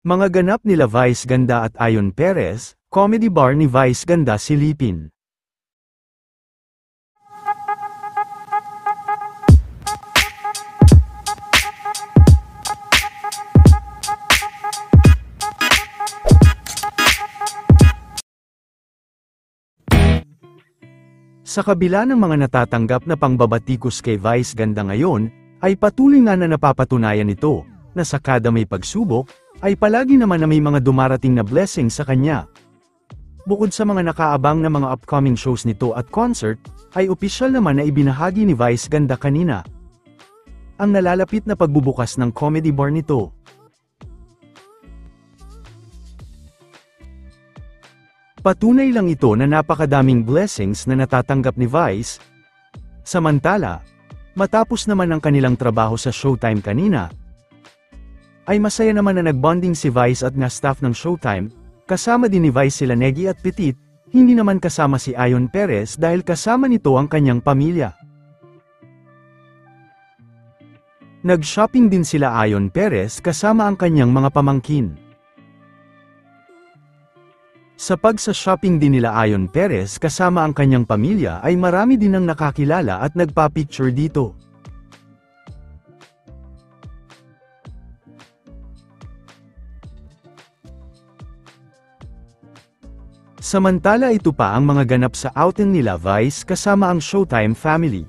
Mga ganap nila Vice Ganda at Ayon Perez, comedy bar ni Vice Ganda silipin. Sa kabila ng mga natatanggap na pangbabatikos kay Vice Ganda ngayon, ay patuloy nga na napapatunayan nito, na sa kada may pagsubok, ay palagi naman na may mga dumarating na blessing sa kanya. Bukod sa mga nakaabang na mga upcoming shows nito at concert, ay opisyal naman na ibinahagi ni Vice Ganda kanina ang nalalapit na pagbubukas ng comedy bar nito. Patunay lang ito na napakadaming blessings na natatanggap ni Vice. Samantala, matapos naman ang kanilang trabaho sa Showtime kanina, ay masaya naman na nagbonding si Vice at nga staff ng Showtime, kasama din ni Vice sila Negi at Petit, hindi naman kasama si Ayon Perez dahil kasama nito ang kanyang pamilya. Nag-shopping din sila Ayon Perez kasama ang kanyang mga pamangkin. Sa pagsa-shopping din nila Ayon Perez kasama ang kanyang pamilya ay marami din ang nakakilala at nagpa-picture dito. Samantala ito pa ang mga ganap sa outing nila Vice kasama ang Showtime family.